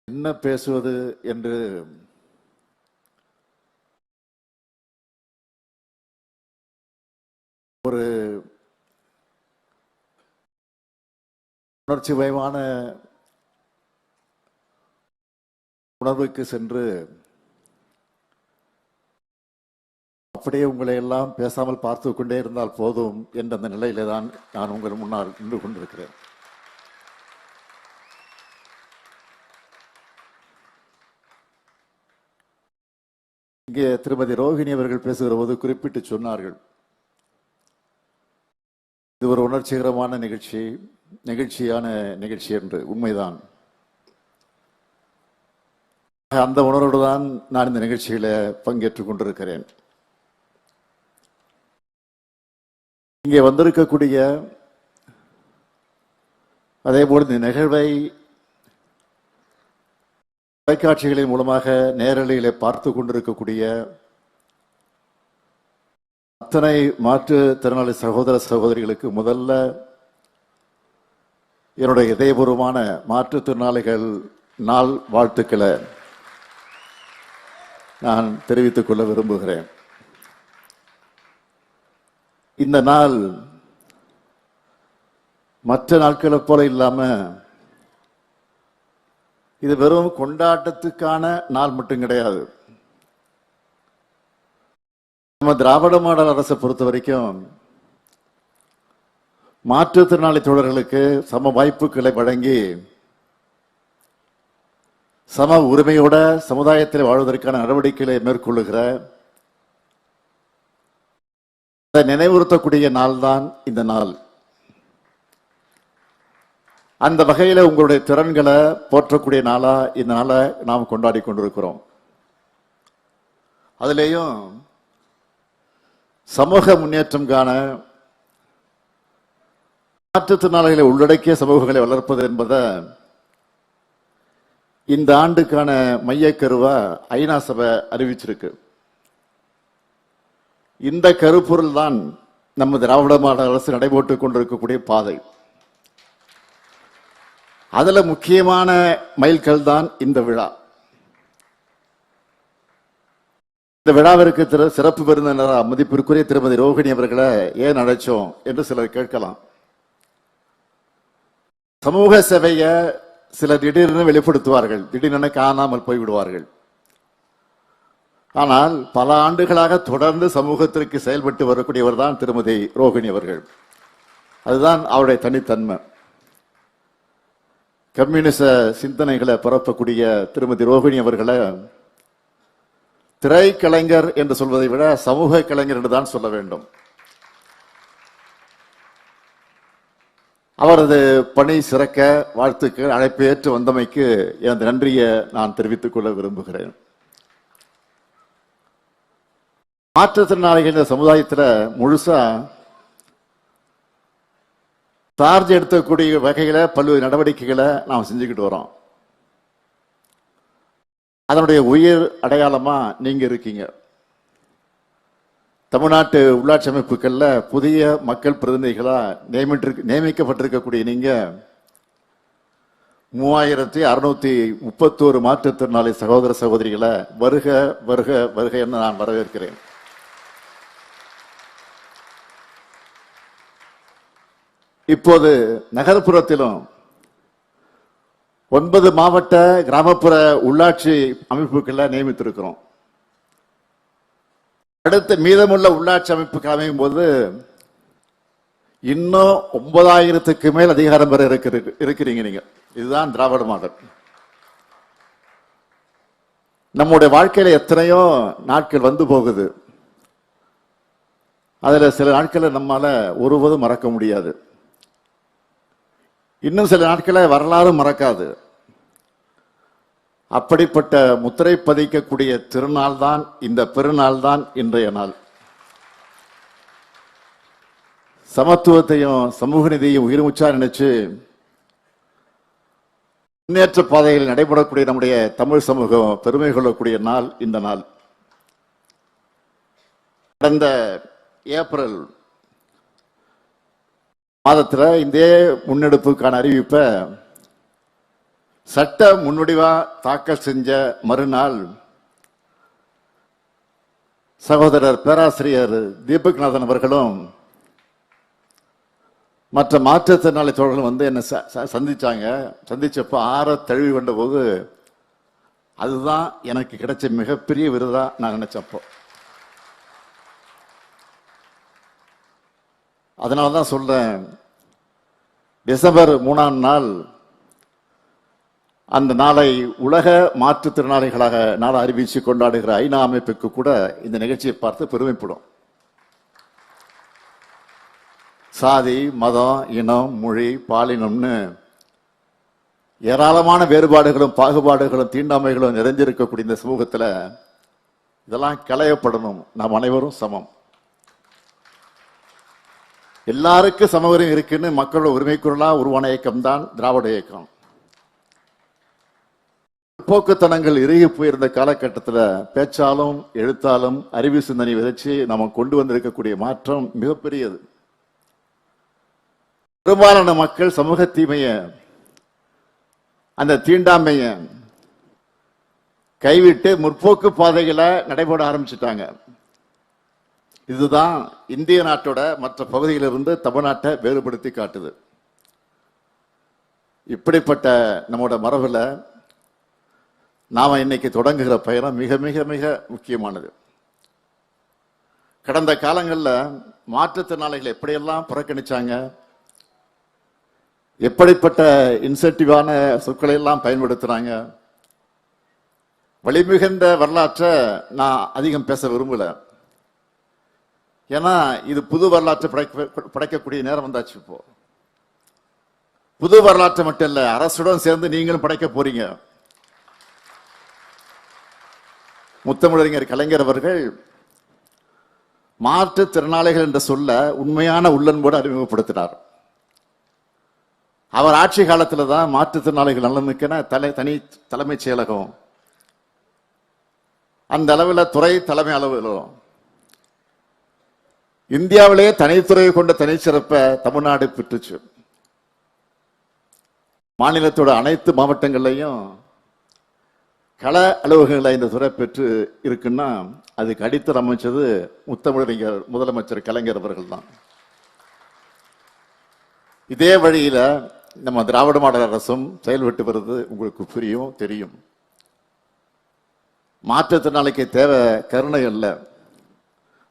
என்ன பேசுவது என்று ஒரு உணர்ச்சி பயமான உணர்வுக்கு சென்று அப்படியே உங்களை எல்லாம் பேசாமல் பார்த்து கொண்டே இருந்தால் போதும் என்ற அந்த நிலையிலே தான் நான் உங்கள் முன்னால் நின்று கொண்டிருக்கிறேன். இங்கே திருமதி ரோஹிணி அவர்கள் பேசுகிற போது குறிப்பிட்டு சொன்னார்கள், இது ஒரு உணர்ச்சிகரமான நெகிழ்ச்சியான நிகழ்ச்சி என்று. உண்மைதான். அந்த உணர்வோடு தான் நான் இந்த நிகழ்ச்சியில பங்கேற்றுக் கொண்டிருக்கிறேன். இங்கே வந்திருக்கக்கூடிய அதேபோல் இந்த நிகழ்வை தொலைக்காட்சிகளின் மூலமாக நேரலையிலே பார்த்து கொண்டிருக்கக்கூடிய அத்தனை மாற்றுத்திறனாளி சகோதர சகோதரிகளுக்கு முதல்ல என்னுடைய இதயபூர்வமான மாற்றுத்திறனாளிகள் நாள் வாழ்த்துக்களை நான் தெரிவித்துக் கொள்ள விரும்புகிறேன். இந்த நாள் மற்ற நாட்களை போல இல்லாம இது வெறும் கொண்டாட்டத்துக்கான நாள் மட்டும் கிடையாது. நம்ம திராவிட மாடல் அரசை பொறுத்த வரைக்கும் மாற்றுத்திறனாளி தோழர்களுக்கு சம வாய்ப்புகளை வழங்கி சம உரிமையோட சமுதாயத்தில் வாழ்வதற்கான நடவடிக்கைகளை மேற்கொள்ளுகிற நினைவுறுத்தக்கூடிய நாள் தான் இந்த நாள். அந்த வகையில உங்களுடைய திறன்களை போற்றக்கூடிய நாளா இந்த நாளை நாம் கொண்டாடி கொண்டிருக்கிறோம். அதிலேயும் சமூக முன்னேற்றம் காண மாற்றுத்திறனாளிகளை உள்ளடக்கிய சமூகங்களை வளர்ப்பது என்பதை இந்த ஆண்டுக்கான மையக்கருவா ஐநா சபை அறிவிச்சிருக்கு. இந்த கருப்பொருள் தான் நம்ம திராவிட மாடல் அரசு நடைபெற்றுக் கொண்டிருக்கக்கூடிய பாதை. அதுல முக்கியமான மைல்கல் தான் இந்த விழா. இந்த விழாவிற்கு சிறப்பு விருந்தினராக மதிப்பிற்குரிய திருமதி ரோஹிணி அவர்களை ஏன் அழைச்சோம் என்று சிலர் கேட்கலாம். சமூக சேவைய சிலர் திடீரென வெளிப்படுத்துவார்கள், திடீரென காணாமல் போய்விடுவார்கள். ஆனால் பல ஆண்டுகளாக தொடர்ந்து சமூகத்திற்கு செயல்பட்டு வரக்கூடியவர் தான் திருமதி ரோஹிணி அவர்கள். அதுதான் அவருடைய தனித்தன்மை. கம்யூனிச சிந்தனைகளை பரப்பக்கூடிய திருமதி ரோஹிணி அவர்களை திரைக்கலைஞர் என்று சொல்வதை விட சமூக கலைஞர் என்று தான் சொல்ல வேண்டும். அவரது பணி சிறக்க வாழ்த்துக்கள். அழைப்பு ஏற்று வந்தமைக்கு எனது நன்றியை நான் தெரிவித்துக் கொள்ள விரும்புகிறேன். மாற்றுத்திறனாளிகள் இந்த சமுதாயத்தில் முழுசா சார்ஜ் எடுக்கக்கூடிய வகையில பல்வேறு நடவடிக்கைகளை நாம் செஞ்சுக்கிட்டு வரோம். அதனுடைய உயிர் அடையாளமா நீங்க இருக்கீங்க. தமிழ்நாட்டு உள்ளாட்சி அமைப்புகள்ல புதிய மக்கள் பிரதிநிதிகளா நியமிக்கப்பட்டிருக்கக்கூடிய நீங்க 3631 மாற்றுத்திறனாளி சகோதர சகோதரிகளை வருக வருக வருக என்று நான் வரவேற்கிறேன். இப்போது நகர்ப்புறத்திலும் 9 மாவட்ட கிராமப்புற உள்ளாட்சி அமைப்புகளை நியமித்திருக்கிறோம். அடுத்த மீதமுள்ள உள்ளாட்சி அமைப்புகள் அமையும் போது இன்னும் 9000க்கு மேல் அதிகாரம் பெற இருக்கிறீங்க நீங்க. இதுதான் திராவிட மாடல். நம்முடைய வாழ்க்கையில எத்தனையோ நாட்கள் வந்து போகுது. அதுல சில நாட்களை நம்மால ஒருபோதும் மறக்க முடியாது. இன்னும் சில நாட்களை வரலாறு மறக்காது. அப்படிப்பட்ட முத்திரை பதிக்கக்கூடிய திருநாள் தான் இந்த பெருநாள் தான் இன்றைய நாள். சமத்துவத்தையும் சமூக நீதியையும் உயிர்மூச்சா நினைச்சு முன்னேற்ற பாதையில் நடைபெறக்கூடிய நம்முடைய தமிழ் சமூகம் பெருமை கொள்ளக்கூடிய நாள் இந்த நாள். கடந்த ஏப்ரல் மாதத்தில் இந்த முன்னெடுப்புக்கான அறிவிப்பை சட்ட முன்வடிவா தாக்கல் செஞ்ச மறுநாள் சகோதரர் பேராசிரியர் தீபக்நாதன் அவர்களும் மற்ற மாற்றுத்திறனாளி தோழர்களும் வந்து என்ன சந்திச்சாங்க. சந்திச்சப்போ ஆற தழுவி கொண்ட போது அதுதான் எனக்கு கிடைச்ச மிகப்பெரிய விருதா நான் நினைச்சப்போ. அதனாலதான் சொல்றேன், டிசம்பர் 3ஆம் நாள் அந்த நாளை உலக மாற்றுத்திறனாளிகளாக நாளை அறிவிச்சு கொண்டாடுகிற ஐநா அமைப்புக்கு கூட இந்த நிகழ்ச்சியை பார்த்து பெருமைப்படும். சாதி, மதம், இனம், மொழி, பாலினம்னு ஏராளமான வேறுபாடுகளும் பாகுபாடுகளும் தீண்டாமைகளும் நிறைஞ்சிருக்கக்கூடிய இந்த சமூகத்தில் இதெல்லாம் களையப்படணும். நாம் அனைவரும் சமம், எல்லாருக்கும் சமவரம் இருக்குன்னு மக்களோட உரிமை குரலா உருவான இயக்கம் தான் திராவிட இயக்கம். போக்குத்தனங்கள் இறுகி போயிருந்த காலகட்டத்தில் பேச்சாலும் எழுத்தாலும் அறிவு சிந்தனை விதைச்சு நம்ம கொண்டு வந்திருக்கக்கூடிய மாற்றம் மிகப்பெரியது. பெரும்பாலான மக்கள் சமூக தீமைய, அந்த தீண்டாமைய கைவிட்டு முற்போக்கு பாதைகளை நடைபெற ஆரம்பிச்சுட்டாங்க. இதுதான் இந்திய நாட்டோட மற்ற பகுதியிலிருந்து தமிழ்நாட்டை வேறுபடுத்தி காட்டுது. இப்படிப்பட்ட நம்மோட மரபுல நாம இன்னைக்கு தொடங்குகிற பயணம் மிக மிக மிக முக்கியமானது. கடந்த காலங்களில் மாற்றுத்திறனாளிகளை எப்படியெல்லாம் புறக்கணிச்சாங்க, எப்படிப்பட்ட இன்சென்டிவான சொற்களை எல்லாம் பயன்படுத்துறாங்க. வழிமிகுந்த வரலாற்றை நான் அதிகம் பேச விரும்பல, ஏன்னா இது புது வரலாற்றை படைக்கக்கூடிய நேரம் வந்தாச்சு. இப்போ புது வரலாற்றை மட்டும் இல்ல, அரசுடன் சேர்ந்து நீங்களும் படைக்க போறீங்க. முத்தமிழறிஞர் கலைஞர் அவர்கள் மாற்றுத்திறனாளிகள் என்ற சொல்ல உண்மையான உள்ளன்போடு அறிமுகப்படுத்தினார். அவர் ஆட்சி காலத்தில் தான் மாற்றுத்திறனாளிகள் நலனுக்கென தனி தலைமைச் செயலகம், அந்த அளவில் துறை தலைமை அளவிலும் இந்தியாவிலே தனித்துறையை கொண்ட தனிச்சிறப்பை தமிழ்நாடு பெற்றுச்சு. மாநிலத்தோட அனைத்து மாவட்டங்கள்லையும் கள அலுவலகங்களை இந்த துறை பெற்று இருக்குன்னா அதுக்கு அடித்தளம் அமைச்சது முத்தமிழறிஞர் முதலமைச்சர் கலைஞர் அவர்கள் தான். இதே வழியில நம்ம திராவிட மாடல் அரசும் செயல்பட்டு வருது. உங்களுக்கு புரியும், தெரியும். மாற்றுத்திறனாளிக்கு தேவை கருணை அல்ல,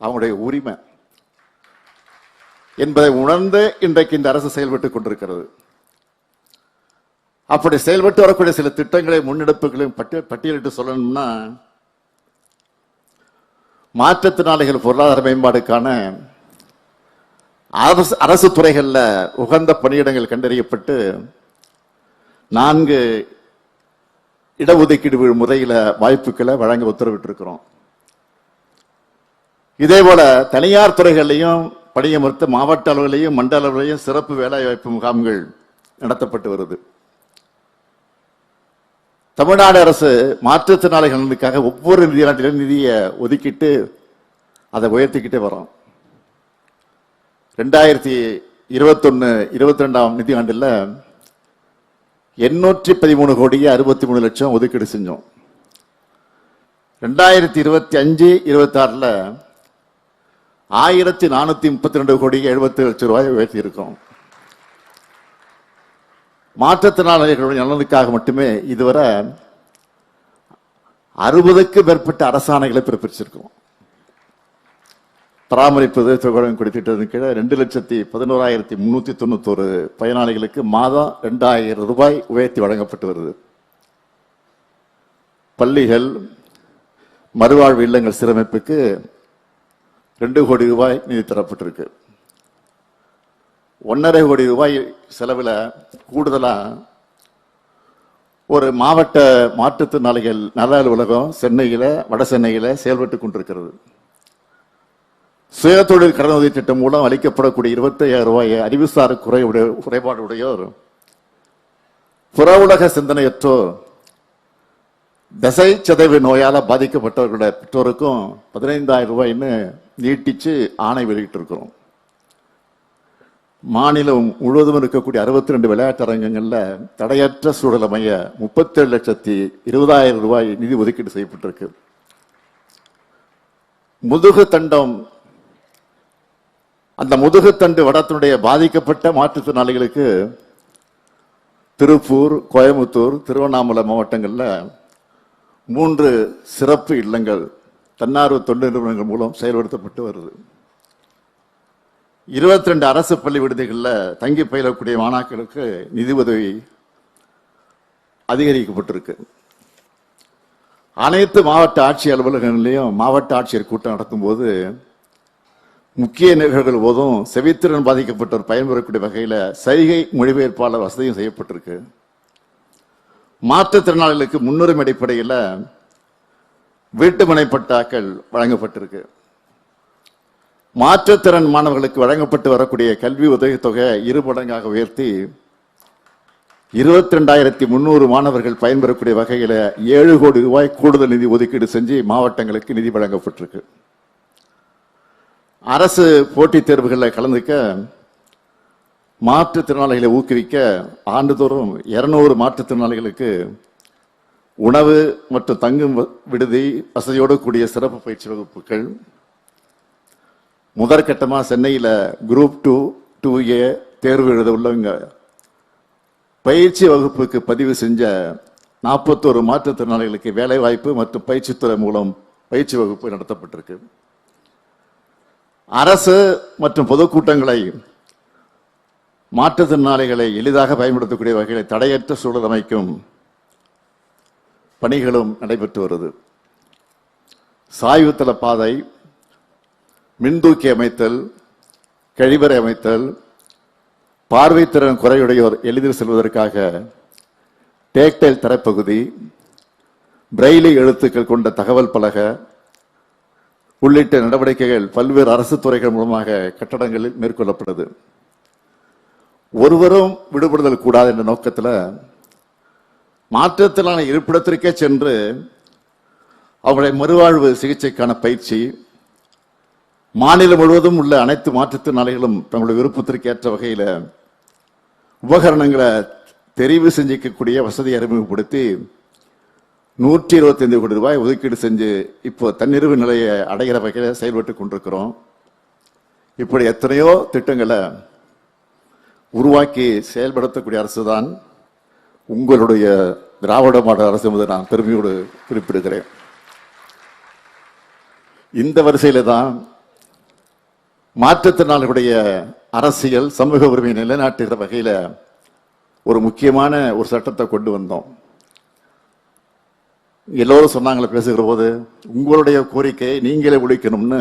அவங்களுடைய உரிமை என்பதை உணர்ந்து இன்றைக்கு இந்த அரசு செயல்பட்டுக் கொண்டிருக்கிறது. அப்படி செயல்பட்டு வரக்கூடிய சில திட்டங்களை முன்னெடுப்புகளையும் பட்டியலிட்டு சொல்லணும்னா, மாற்றுத்திறனாளிகள் பொருளாதார மேம்பாடுக்கான அரசு துறைகள்ல உகந்த பணியிடங்கள் கண்டறியப்பட்டு 4 இடஒதுக்கீடு முறையில வாய்ப்புகளை வழங்க உத்தரவிட்டிருக்கிறோம். இதே போல தனியார் துறைகளையும் பணியமர்த்த மாவட்ட அளவிலையும் மண்டல அளவிலையும் சிறப்பு வேலைவாய்ப்பு முகாம்கள் நடத்தப்பட்டு வருது. தமிழ்நாடு அரசு மாற்றுத்திறனாளிகளுக்காக ஒவ்வொரு நிதியாண்டிலும் நிதியை ஒதுக்கிட்டு அதை உயர்த்திக்கிட்டே வரோம். 2021-22 நிதியாண்டில் 813 கோடியே 63 லட்சம் ஒதுக்கீடு செஞ்சோம். 2025-26 1432 கோடியே 70 லட்சம் ரூபாய் உயர்த்தி இருக்கோம். மாற்றுத்திறனாளிகளுடைய நலனுக்காக மட்டுமே இதுவரை 60க்கும் மேற்பட்ட அரசாணைகளை பிறப்பிச்சிருக்கோம். பராமரிப்பது தொகையுடன் கொடுத்திட்டதன் கீழே 2,11,391 பயனாளிகளுக்கு மாதம் 2000 ரூபாய் உயர்த்தி வழங்கப்பட்டு வருது. பள்ளிகள், மறுவாழ்வு இல்லங்கள் சீரமைப்புக்கு 2 கோடி ரூபாய் நிதி தரப்பட்டிருக்கு. 1.5 கோடி ரூபாய் செலவில் கூடுதலா ஒரு மாவட்ட மாற்றுத்திறனாளிகள் நல அலுவலகம் சென்னையில, வட சென்னையில செயல்பட்டு கொண்டிருக்கிறது. சுயதொழில் கடனுதவி திட்டம் மூலம் அளிக்கப்படக்கூடிய 25,000 ரூபாயை அறிவுசார் குறைபாடுடையோர், புற உலக சிந்தனையற்றோர், தசை சிதைவு நோயால பாதிக்கப்பட்டவர்களுடைய பெற்றோருக்கும் 15,000 ரூபாய்ன்னு நீட்டிச்சு ஆணை வெளியிட்டு இருக்கிறோம். மாநிலம் முழுவதும் இருக்கக்கூடிய 62 விளையாட்டு அரங்கங்கள்ல தடையற்ற சூழல் அமைய 37,20,000 ரூபாய் நிதி ஒதுக்கீடு செய்யப்பட்டிருக்கு. முதுகுத்தண்டம், அந்த முதுகுத்தண்டு வடத்தினுடைய பாதிக்கப்பட்ட மாற்றுத்திறனாளிகளுக்கு திருப்பூர், கோயம்புத்தூர், திருவண்ணாமலை மாவட்டங்கள்ல 3 சிறப்பு இல்லங்கள் தன்னார்வ தொண்டு நிறுவனங்கள் மூலம் செயல்படுத்தப்பட்டு வருது. 22 அரசு பள்ளி விடுதிகளில் தங்கி பயிலக்கூடிய மாணாக்கருக்கு நிதி உதவி அதிகரிக்கப்பட்டிருக்கு. அனைத்து மாவட்ட ஆட்சி அலுவலகங்களிலும் மாவட்ட ஆட்சியர் கூட்டம் நடத்தும் போது முக்கிய நிகழ்வுகள் போதும் செவித்திறன் பாதிக்கப்பட்டோர் பயன்பெறக்கூடிய வகையில் சைகை மொழிபெயர்ப்பாளர் வசதியும் செய்யப்பட்டிருக்கு. மாற்றுத்திறனாளிகளுக்கு முன்னுரிமை அடிப்படையில் வீட்டுமனை பட்டாக்கள் வழங்கப்பட்டிருக்கு. மாற்றுத்திறன் மாணவர்களுக்கு வழங்கப்பட்டு வரக்கூடிய கல்வி உதவித்தொகை 2 மடங்காக உயர்த்தி 22,300 மாணவர்கள் பயன்பெறக்கூடிய வகையில் 7 கோடி ரூபாய் கூடுதல் நிதி ஒதுக்கீடு செஞ்சு மாவட்டங்களுக்கு நிதி வழங்கப்பட்டிருக்கு. அரசு போட்டித் தேர்வுகளில் கலந்துக்க மாற்றுத்திறனாளிகளை ஊக்குவிக்க ஆண்டுதோறும் 200 மாற்றுத்திறனாளிகளுக்கு உணவு மற்றும் தங்கும் விடுதி வசதியோடு கூடிய சிறப்பு பயிற்சி வகுப்புகள், முதற்கட்டமாக சென்னையில் குரூப் 2, 2A தேர்வு எழுத உள்ளவங்க பயிற்சி வகுப்புக்கு பதிவு செஞ்ச 41 மாற்றுத்திறனாளிகளுக்கு வேலைவாய்ப்பு மற்றும் பயிற்சித்துறை மூலம் பயிற்சி வகுப்பு நடத்தப்பட்டிருக்கு. அரசு மற்றும் பொதுக்கூட்டங்களை மாற்றுத்திறனாளிகளை எளிதாக பயன்படுத்தக்கூடிய வகையில் தடையற்ற சூழல் அமைக்கும் பணிகளும் நடைபெற்று வருது. சாய்வுத்தள பாதை, மின்தூக்கி அமைத்தல், கழிவறை அமைத்தல், பார்வைத்திறன் குறையுடையோர் எளிதில் செல்வதற்காக டேக்டைல் தரைப்பகுதி, பிரெய்லி எழுத்துக்கள் கொண்ட தகவல் பலக உள்ளிட்ட நடவடிக்கைகள் பல்வேறு அரசு துறைகள் மூலமாக கட்டடங்களில் மேற்கொள்ளப்படுது. ஒருவரும் விடுபடுதல் கூடாது என்ற நோக்கத்தில் மாற்றத்திலான இருப்பிடத்திற்கே சென்று அவருடைய மறுவாழ்வு சிகிச்சைக்கான பயிற்சி, மாநிலம் முழுவதும் உள்ள அனைத்து மாற்றுத்திறனாளிகளும் தங்களுடைய விருப்பத்திற்கு ஏற்ற வகையில் உபகரணங்களை தெரிவு செஞ்சிக்கக்கூடிய வசதியை அறிமுகப்படுத்தி 125 கோடி ரூபாய் ஒதுக்கீடு செஞ்சு இப்போ தன்னிறைவு நிலையை அடைகிற வகையில் செயல்பட்டு கொண்டிருக்கிறோம். இப்படி எத்தனையோ திட்டங்களை உருவாக்கி செயல்படுத்தக்கூடிய அரசு தான் உங்களுடைய திராவிட மாடல் அரசு என்பதை நான் பெருமையோடு குறிப்பிடுகிறேன். இந்த வரிசையில தான் மாற்றுத்திறனாளிகளுடைய அரசியல் சமூக உரிமை நிலைநாட்டுகிற வகையில ஒரு முக்கியமான ஒரு சட்டத்தை கொண்டு வந்தோம். எல்லோரும் சொன்னாங்களே பேசுகிற போது, உங்களுடைய கோரிக்கையை நீங்களே ஒழிக்கணும்னு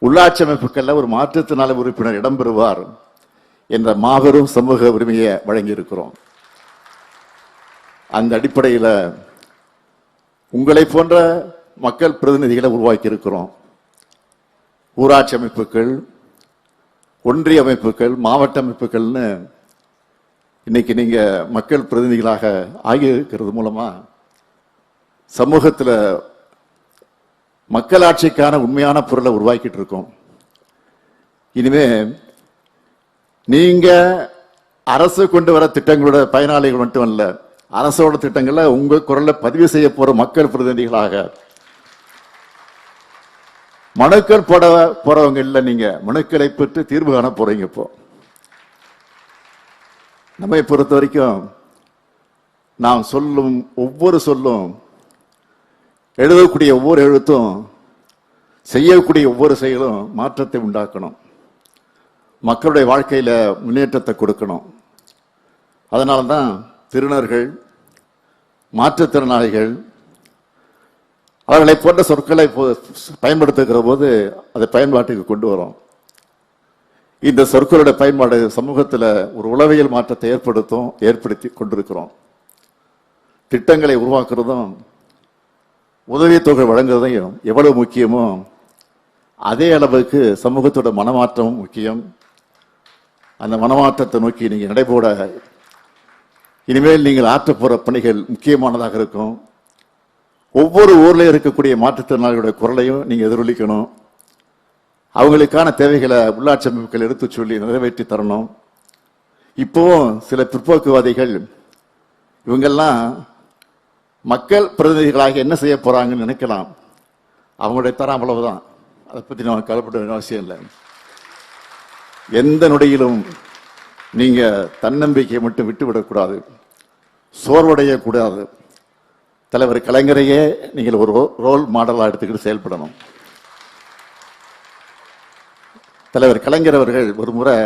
உள்ளாட்சி அமைப்புகள்ல ஒரு மாற்றுத்திறனாளி உறுப்பினர் இடம்பெறுவார் என்ற மாபெரும் சமூக உரிமையை வழங்கி இருக்கிறோம். அந்த அடிப்படையில் உங்களை போன்ற மக்கள் பிரதிநிதிகளை உருவாக்கி இருக்கிறோம். ஊராட்சி அமைப்புகள், ஒன்றிய அமைப்புகள், மாவட்ட அமைப்புகள்னு இன்னைக்கு நீங்க மக்கள் பிரதிநிதிகளாக ஆகியிருக்கிறது மூலமா சமூகத்தில் மக்களாட்சிக்கான உண்மையான பொருளை உருவாக்கிட்டு இருக்கோம். இனிமே நீங்க அரசு கொண்டு வர திட்டங்களோட பயனாளிகள் மட்டும் அல்ல, அரசோட திட்டங்களை உங்க குரல்ல பதிவு செய்ய போற மக்கள் பிரதிநிதிகளாக மனுக்கள் போட போறவங்க இல்ல, நீங்க மனுக்களை பெற்று தீர்வு காண போறீங்க. இப்போ நம்மை பொறுத்த வரைக்கும் நாம் சொல்லும் ஒவ்வொரு சொல்லும், எழுதக்கூடிய ஒவ்வொரு எழுத்தும், செய்யக்கூடிய ஒவ்வொரு செயலும் மாற்றத்தை உண்டாக்கணும், மக்களுடைய வாழ்க்கையில முன்னேற்றத்தை கொடுக்கணும். அதனால்தான் திருநர்கள், மாற்றுத்திறனாளிகள் அவர்களை போன்ற சொற்களை பயன்படுத்துகிற போது அதை பயன்பாட்டுக்கு கொண்டு வரும். இந்த சொற்களுடைய பயன்பாடு சமூகத்தில் ஒரு உளவியல் மாற்றத்தை ஏற்படுத்தி கொண்டிருக்கிறோம். திட்டங்களை உருவாக்குறதும் உதவித்தொகை வழங்குறதையும் எவ்வளவு முக்கியமோ அதே அளவுக்கு சமூகத்தோட மனமாற்றமும் முக்கியம். அந்த மனமாற்றத்தை நோக்கி நீங்க நடைபோட இனிமேல் நீங்கள் ஆற்ற போற பணிகள் முக்கியமானதாக இருக்கும். ஒவ்வொரு ஊர்ல இருக்கக்கூடிய மாற்றுத்திறனாளிகளுடைய குரலையும் நீங்க எதிரொலிக்கணும். அவங்களுக்கான தேவைகளை உள்ளாட்சி அமைப்புகள் எடுத்து சொல்லி நிறைவேற்றி தரணும். இப்போ சில பிற்போக்குவாதிகள் இவங்கெல்லாம் மக்கள் பிரதிநிதிகளாக என்ன செய்ய போறாங்கன்னு நினைக்கலாம். அவங்களுடைய தரம் அவ்வளவுதான். அதை பத்தி நம்ம கவலைப்பட வேண்டிய அவசியம் இல்லை. எந்த நொடியிலும் நீங்க தன்னம்பிக்கையை மட்டும் விட்டுவிடக்கூடாது, சோர்வடையக்கூடாது. தலைவர் கலைஞரையே நீங்கள் ஒரு ரோல் மாடலா எடுத்துக்கிட்டு செயல்படணும். தலைவர் கலைஞர் அவர்கள் ஒரு முறை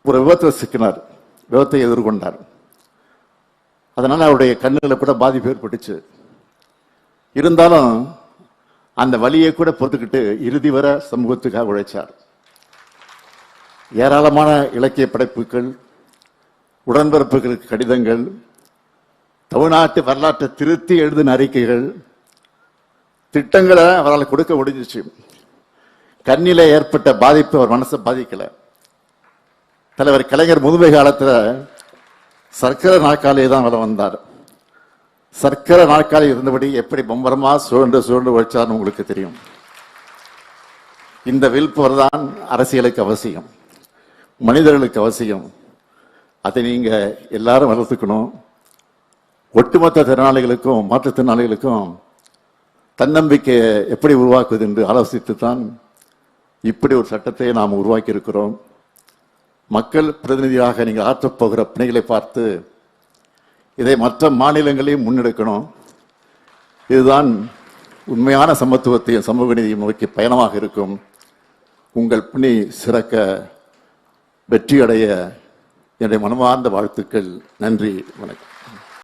ஒரு விபத்தில் சிக்கினார், விபத்தை எதிர்கொண்டார். அதனால அவருடைய கண்ணில் கூட பாதிப்பு ஏற்பட்டுச்சு. இருந்தாலும் அந்த வலியை கூட பொறுத்துக்கிட்டு இறுதி வரை சமூகத்துக்காக உழைச்சார். ஏராளமான இலக்கிய படைப்புகள், உடன்பிறப்புகளுக்கு கடிதங்கள், தமிழ்நாட்டு வரலாற்றை திருத்தி எழுதின அறிக்கைகள், திட்டங்களை அவரால் கொடுக்க முடிஞ்சிச்சு. கண்ணில ஏற்பட்ட பாதிப்பு அவர் மனசை பாதிக்கல. தலைவர் கலைஞர் முதுமை காலத்துல சர்க்கரை நாற்காலியை தான் வர வந்தார். சர்க்கரை நாற்காலி இருந்தபடி எப்படி பம்பரமா சுழண்டு உழைச்சார்னு உங்களுக்கு தெரியும். இந்த விழிப்புணர்வு தான் அரசியலுக்கு அவசியம், மனிதர்களுக்கு அவசியம். அதை நீங்க எல்லாரும் வளர்த்துக்கணும். ஒட்டுமொத்த திறனாளிகளுக்கும் மாற்றுத்திறனாளிகளுக்கும் தன்னம்பிக்கையை எப்படி உருவாக்குவது என்று ஆலோசித்து தான் இப்படி ஒரு சட்டத்தை நாம் உருவாக்கி இருக்கிறோம். மக்கள் பிரதிநிதியாக நீங்கள் ஆற்றப்போகிற பணிகளை பார்த்து இதை மற்ற மாநிலங்களையும் முன்னெடுக்கணும். இதுதான் உண்மையான சமத்துவத்தையும் சமூக நீதியும் நோக்கி பயணமாக இருக்கும். உங்கள் பணி சிறக்க, வெற்றியடைய என்னுடைய மனமார்ந்த வாழ்த்துக்கள். நன்றி, வணக்கம்.